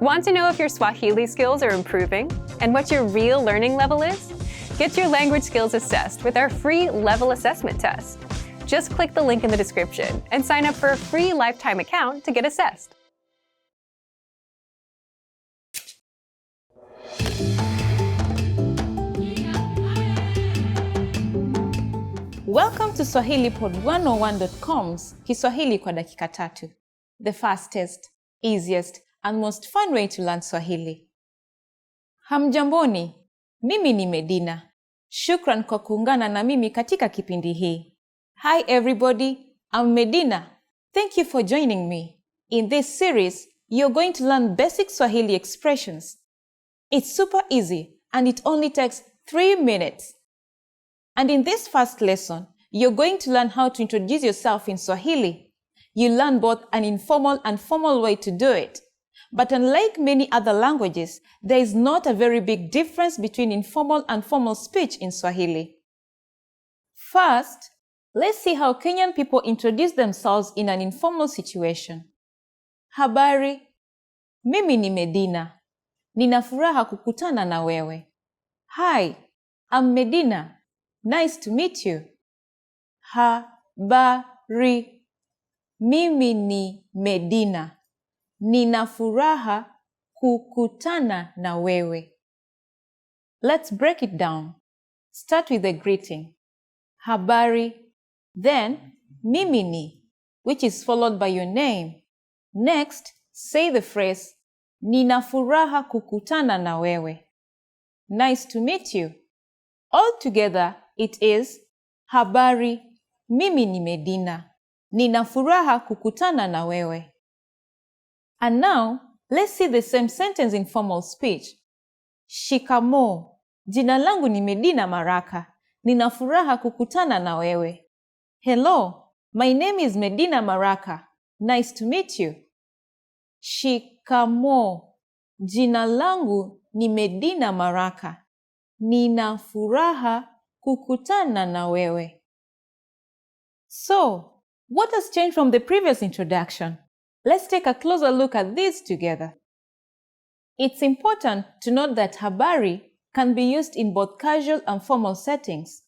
Want to know if your Swahili skills are improving and what your real learning level is? Get your language skills assessed with our free level assessment test. Just click the link in the description and sign up for a free lifetime account to get assessed. Welcome to SwahiliPod101.com's Kiswahili kwa dakika tatu, the fastest, easiest, and most fun way to learn Swahili. Hamjamboni, mimi ni Medina. Shukran kwa kuungana na mimi katika kipindi hii. Hi everybody, I'm Medina. Thank you for joining me. In this series, you're going to learn basic Swahili expressions. It's super easy and it only takes 3 minutes. And in this first lesson, you're going to learn how to introduce yourself in Swahili. You learn both an informal and formal way to do it. But unlike many other languages, there is not a very big difference between informal and formal speech in Swahili. First, let's see how Kenyan people introduce themselves in an informal situation. Habari, mimi ni Medina. Nina furaha kukutana na wewe. Hi, I'm Medina. Nice to meet you. Habari, mimi ni Medina. Nina furaha kukutana na wewe. Let's break it down. Start with the greeting. Habari, then mimi ni, which is followed by your name. Next, say the phrase, Nina furaha kukutana na wewe. Nice to meet you. All together, it is, Habari, mimi ni Medina. Nina furaha kukutana na wewe. And now, let's see the same sentence in formal speech. Shikamoo. Jina langu ni Medina Maraka. Nina furaha kukutana na wewe. Hello, my name is Medina Maraka. Nice to meet you. Shikamoo. Jina langu ni Medina Maraka. Nina furaha kukutana na wewe. So, what has changed from the previous introduction? Let's take a closer look at this together. It's important to note that habari can be used in both casual and formal settings.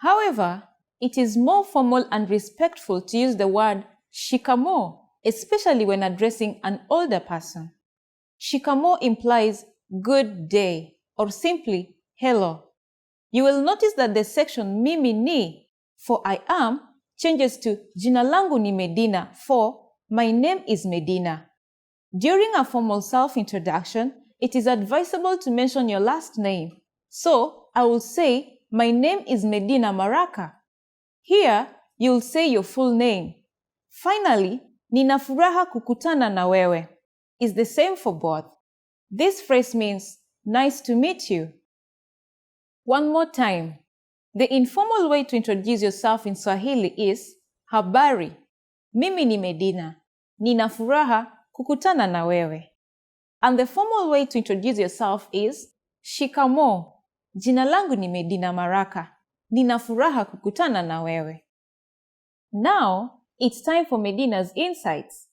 However, it is more formal and respectful to use the word shikamoo, especially when addressing an older person. Shikamoo implies good day or simply hello. You will notice that the section mimi ni for I am changes to jina langu ni Medina for my name is Medina. During a formal self-introduction, it is advisable to mention your last name. So, I will say, my name is Medina Maraka. Here, you'll say your full name. Finally, Nina furaha kukutana na wewe is the same for both. This phrase means, nice to meet you. One more time. The informal way to introduce yourself in Swahili is, Habari, mimi ni Medina. Nina furaha kukutana na wewe. And the formal way to introduce yourself is, Shikamoo. Jina langu ni Medina Maraka. Nina furaha kukutana na wewe. Now, it's time for Medina's insights.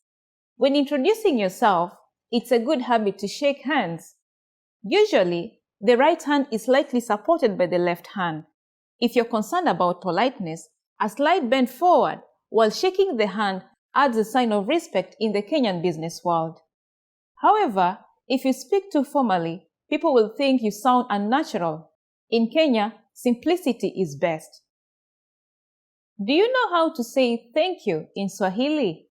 When introducing yourself, it's a good habit to shake hands. Usually, the right hand is slightly supported by the left hand. If you're concerned about politeness, a slight bend forward while shaking the hand adds a sign of respect in the Kenyan business world. However, if you speak too formally, people will think you sound unnatural. In Kenya, simplicity is best. Do you know how to say thank you in Swahili?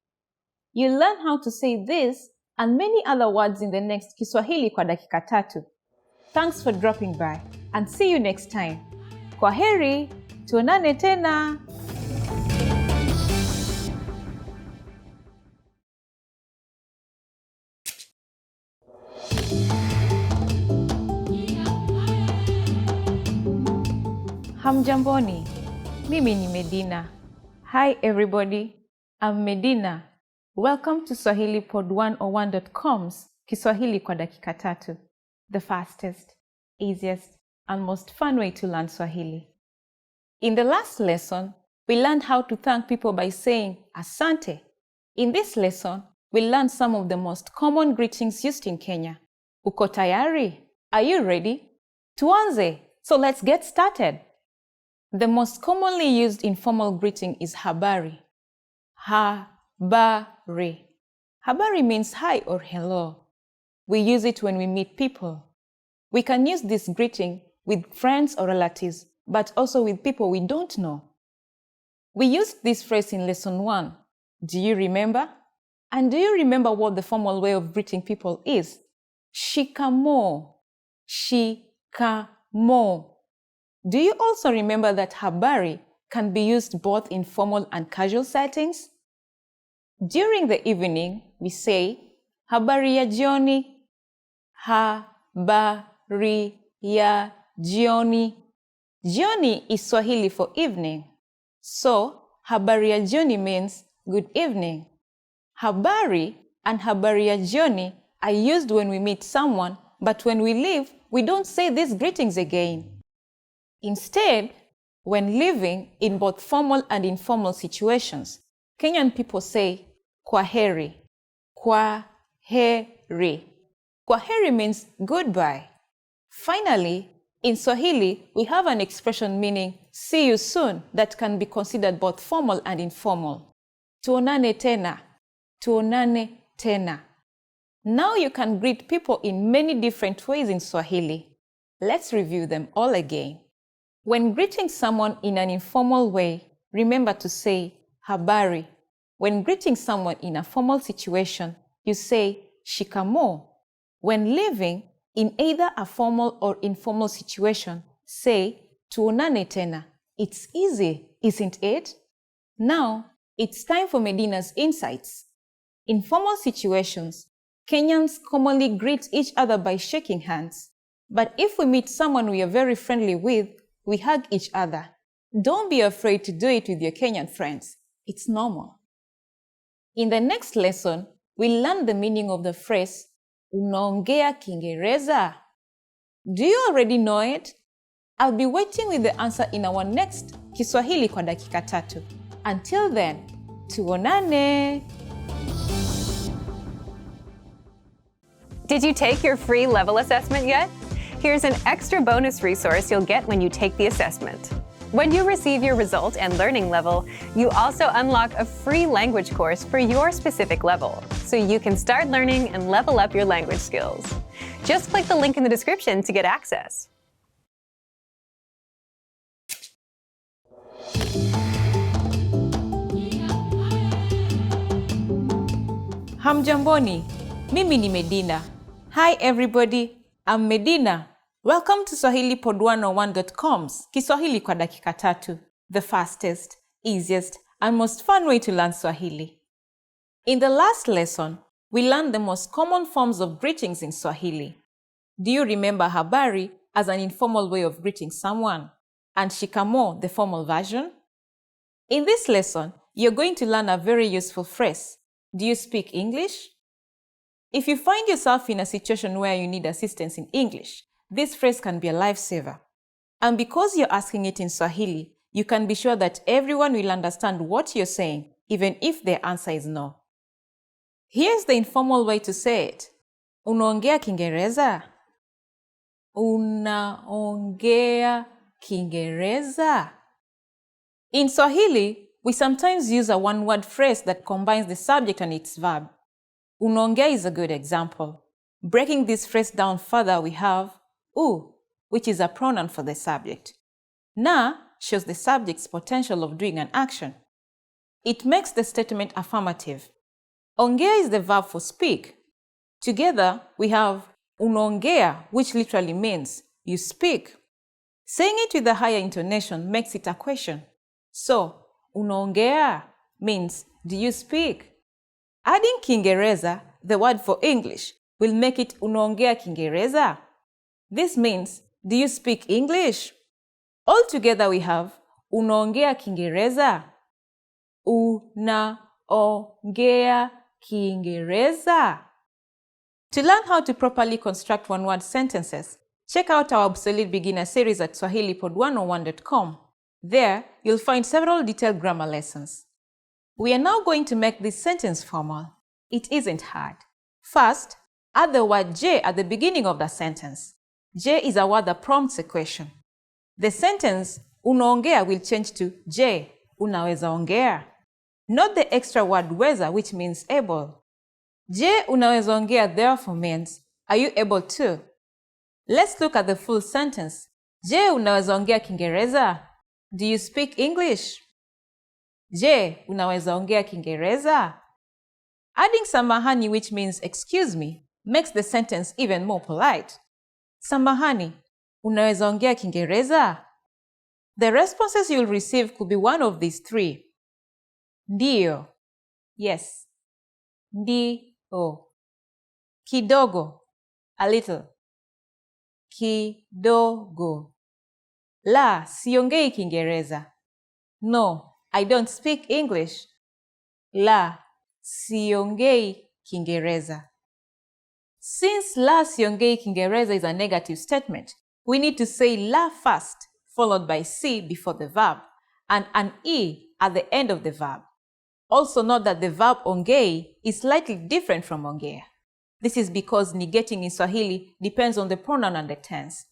You'll learn how to say this and many other words in the next Kiswahili kwa dakika tatu. Thanks for dropping by and see you next time. Kwaheri, tuonane tena. Hamjamboni, mimi ni Medina. Hi everybody, I'm Medina. Welcome to SwahiliPod101.com's Kiswahili kwa dakika tatu, the fastest, easiest, and most fun way to learn Swahili. In the last lesson, we learned how to thank people by saying asante. In this lesson, we'll learn some of the most common greetings used in Kenya. Uko tayari? Are you ready? Tuanze! So let's get started. The most commonly used informal greeting is habari. Habari. Habari means hi or hello. We use it when we meet people. We can use this greeting with friends or relatives, but also with people we don't know. We used this phrase in lesson 1. Do you remember? And do you remember what the formal way of greeting people is? Shikamoo. Shikamoo. Do you also remember that habari can be used both in formal and casual settings? During the evening, we say, habari ya jioni. Habari ya jioni. Jioni is Swahili for evening. So, habari ya jioni means good evening. Habari and habari ya jioni are used when we meet someone, but when we leave, we don't say these greetings again. Instead, when living in both formal and informal situations, Kenyan people say kwaheri. Kwaheri. Kwaheri means goodbye. Finally, in Swahili, we have an expression meaning see you soon that can be considered both formal and informal. Tuonane tena. Tuonane tena. Now you can greet people in many different ways in Swahili. Let's review them all again. When greeting someone in an informal way, remember to say habari. When greeting someone in a formal situation, you say shikamoo. When living in either a formal or informal situation, say tuonane tena. It's easy, isn't it? Now, it's time for Medina's insights. In formal situations, Kenyans commonly greet each other by shaking hands. But if we meet someone we are very friendly with, we hug each other. Don't be afraid to do it with your Kenyan friends. It's normal. In the next lesson, we'll learn the meaning of the phrase, unaongea Kiingereza? Do you already know it? I'll be waiting with the answer in our next Kiswahili kwa dakika 3. Until then, tuonane! Did you take your free level assessment yet? Here's an extra bonus resource you'll get when you take the assessment. When you receive your result and learning level, you also unlock a free language course for your specific level, so you can start learning and level up your language skills. Just click the link in the description to get access. Hamjamboni, mimi ni Medina. Hi everybody, I'm Medina. Welcome to SwahiliPod101.com's Kiswahili kwa dakika 3, the fastest, easiest, and most fun way to learn Swahili. In the last lesson, we learned the most common forms of greetings in Swahili. Do you remember habari as an informal way of greeting someone, and shikamoo, the formal version? In this lesson, you're going to learn a very useful phrase. Do you speak English? If you find yourself in a situation where you need assistance in English, this phrase can be a lifesaver. And because you're asking it in Swahili, you can be sure that everyone will understand what you're saying, even if their answer is no. Here's the informal way to say it. Unaongea Kiingereza? Unaongea Kiingereza? In Swahili, we sometimes use a one-word phrase that combines the subject and its verb. Unaongea is a good example. Breaking this phrase down further, we have u, which is a pronoun for the subject. Na shows the subject's potential of doing an action. It makes the statement affirmative. Ongea is the verb for speak. Together, we have unaongea, which literally means you speak. Saying it with a higher intonation makes it a question. So, unaongea means, do you speak? Adding Kiingereza, the word for English, will make it unaongea Kiingereza. This means, do you speak English? Altogether we have unaongea Kiingereza. Unaongea Kiingereza. To learn how to properly construct one-word sentences, check out our obsolete beginner series at SwahiliPod101.com. There, you'll find several detailed grammar lessons. We are now going to make this sentence formal. It isn't hard. First, add the word je at the beginning of the sentence. Je is a word that prompts a question. The sentence unaongea will change to je, unaweza ongea. Not the extra word weza, which means able. Je, unaweza ongea therefore means, are you able to? Let's look at the full sentence. Je, unaweza ongea Kiingereza? Do you speak English? Je, unaweza ongea Kiingereza? Adding samahani, which means excuse me, makes the sentence even more polite. Samahani, unaweza ongea Kiingereza? The responses you'll receive could be one of these three. Ndio. Yes. Ndio. Kidogo. A little. Kidogo. La, siongei Kiingereza. No, I don't speak English. La, siongei Kiingereza. Since la siongei Kiingereza is a negative statement, we need to say la first, followed by si before the verb, and an e at the end of the verb. Also note that the verb ongei is slightly different from ongea. This is because negating in Swahili depends on the pronoun and the tense.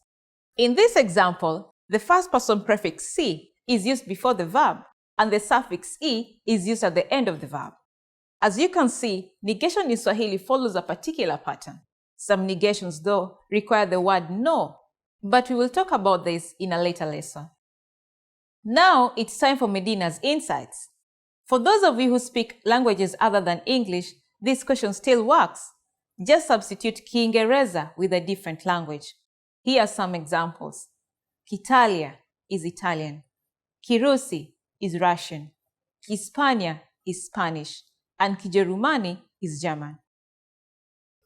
In this example, the first person prefix si is used before the verb, and the suffix e is used at the end of the verb. As you can see, negation in Swahili follows a particular pattern. Some negations, though, require the word no, but we will talk about this in a later lesson. Now it's time for Medina's insights. For those of you who speak languages other than English, this question still works. Just substitute Kiingereza with a different language. Here are some examples. Kitalia is Italian. Kirusi is Russian. Kispania is Spanish. And Kijerumani is German.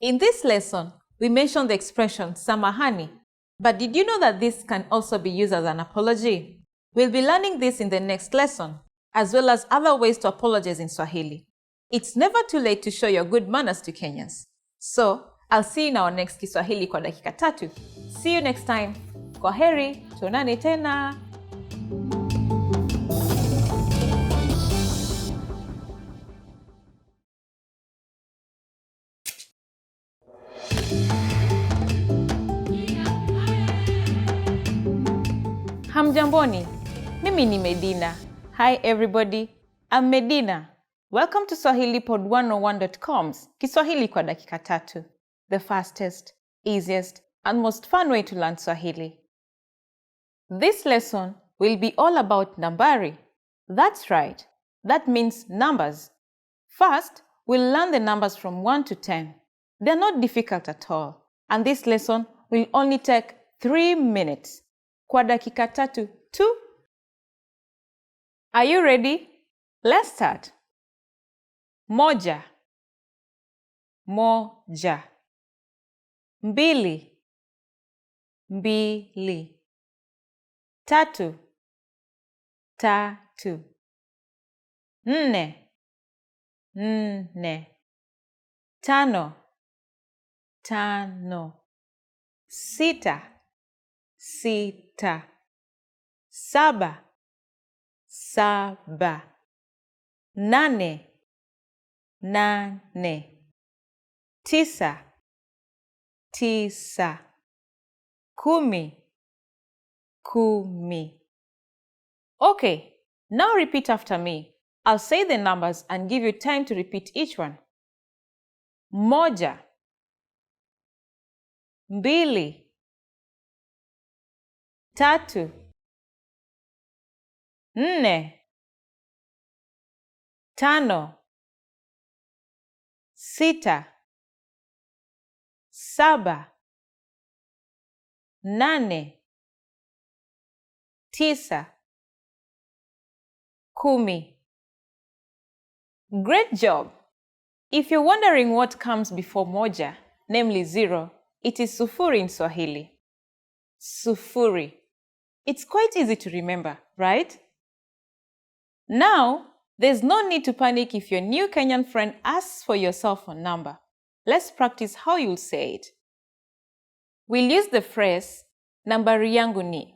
In this lesson, we mentioned the expression samahani, but did you know that this can also be used as an apology? We'll be learning this in the next lesson, as well as other ways to apologize in Swahili. It's never too late to show your good manners to Kenyans. So, I'll see you in our next Kiswahili kwa dakika 3. See you next time. Kwaheri, tuonane tena. Hamjamboni, mimi ni Medina. Hi everybody, I'm Medina. Welcome to SwahiliPod101.com's Kiswahili kwa dakika 3, the fastest, easiest, and most fun way to learn Swahili. This lesson will be all about nambari. That's right, that means numbers. First, we'll learn the numbers from 1 to 10. They're not difficult at all, and this lesson will only take 3 minutes. Kwa dakika 3 tu. Are you ready? Let's start. Moja. Moja. Mbili. Mbili. Tatu. Tatu. Nne. Nne. Tano. Tano. Sita. Sita. Saba. Saba. Nane. Nane. Tisa. Tisa. Kumi. Kumi. Okay, now repeat after me. I'll say the numbers and give you time to repeat each one. Moja. Mbili. Tatu. Nne. Tano. Sita. Saba. Nane. Tisa. Kumi. Great job! If you're wondering what comes before moja, namely 0, it is sufuri in Swahili. Sufuri. It's quite easy to remember, right? Now, there's no need to panic if your new Kenyan friend asks for your cell phone number. Let's practice how you'll say it. We'll use the phrase, nambari yangu ni,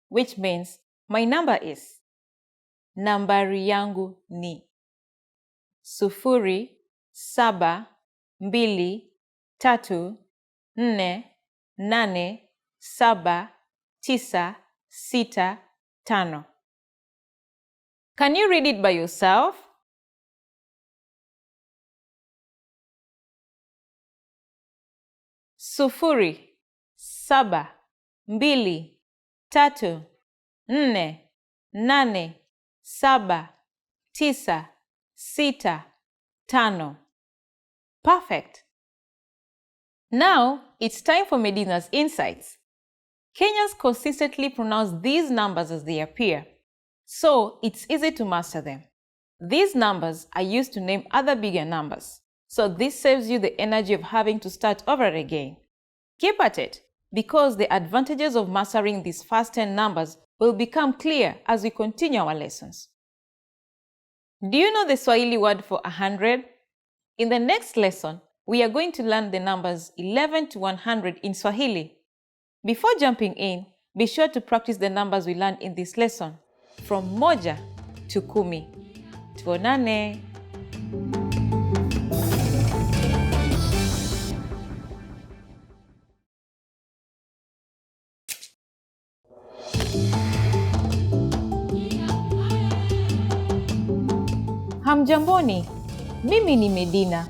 which means, my number is. Nambari yangu ni. Sufuri, 7, 2, 3, 4, 8, 7, 9, 6, 5. Can you read it by yourself? Sufuri, 7, 2, 3, 4, 8, 7, 9, 6, 5. Perfect. Now, it's time for Medina's insights. Kenyans consistently pronounce these numbers as they appear, so it's easy to master them. These numbers are used to name other bigger numbers, so this saves you the energy of having to start over again. Keep at it, because the advantages of mastering these first 10 numbers will become clear as we continue our lessons. Do you know the Swahili word for 100? In the next lesson, we are going to learn the numbers 11 to 100 in Swahili. Before jumping in, be sure to practice the numbers we learned in this lesson, from moja to kumi. Tuonane! Hamjamboni, mimi ni Medina.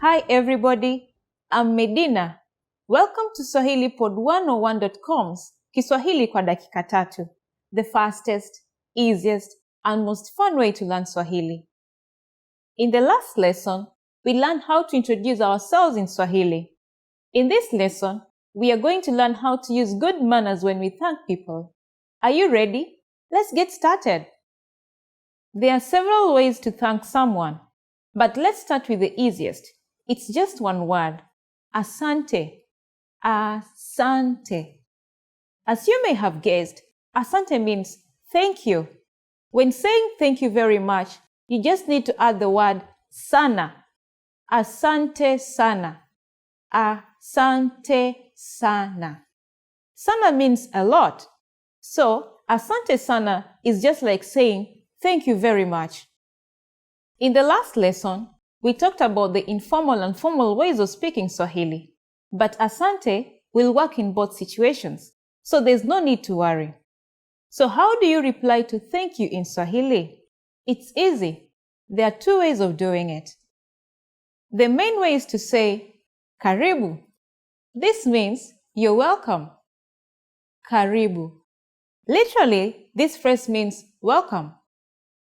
Hi everybody, I'm Medina. Welcome to SwahiliPod101.com's Kiswahili kwa dakika tatu, the fastest, easiest, and most fun way to learn Swahili. In the last lesson, we learned how to introduce ourselves in Swahili. In this lesson, we are going to learn how to use good manners when we thank people. Are you ready? Let's get started. There are several ways to thank someone, but let's start with the easiest. It's just one word. Asante. Asante. As you may have guessed, asante means thank you. When saying thank you very much, you just need to add the word sana. Asante sana. Asante sana. Sana means a lot. So, asante sana is just like saying thank you very much. In the last lesson, we talked about the informal and formal ways of speaking Swahili, but asante will work in both situations, so there's no need to worry. So how do you reply to thank you in Swahili? It's easy. There are two ways of doing it. The main way is to say, karibu. This means you're welcome. Karibu. Literally, this phrase means welcome.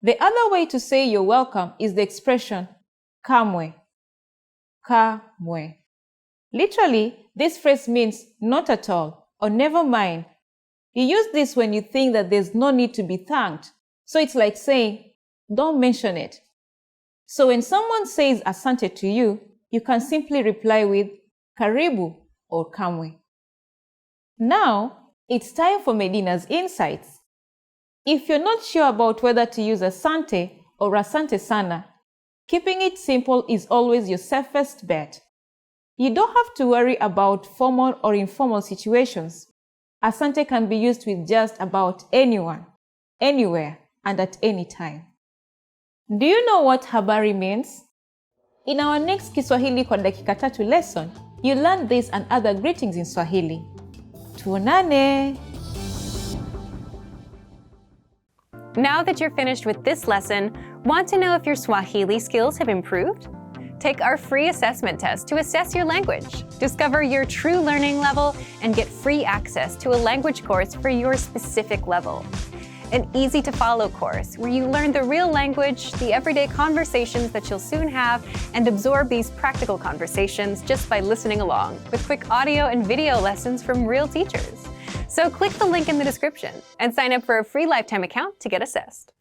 The other way to say you're welcome is the expression kamwe. Kamwe. Literally, this phrase means not at all or never mind. You use this when you think that there's no need to be thanked. So it's like saying, don't mention it. So when someone says asante to you, you can simply reply with karibu or kamwe. Now, it's time for Medina's insights. If you're not sure about whether to use asante or asante sana, keeping it simple is always your safest bet. You don't have to worry about formal or informal situations. Asante can be used with just about anyone, anywhere, and at any time. Do you know what habari means? In our next Kiswahili kwa dakika tatu lesson, you'll learn this and other greetings in Swahili. Tuonane! Now that you're finished with this lesson, want to know if your Swahili skills have improved? Take our free assessment test to assess your language, discover your true learning level, and get free access to a language course for your specific level. An easy-to-follow course where you learn the real language, the everyday conversations that you'll soon have, and absorb these practical conversations just by listening along, with quick audio and video lessons from real teachers. So click the link in the description and sign up for a free lifetime account to get assessed.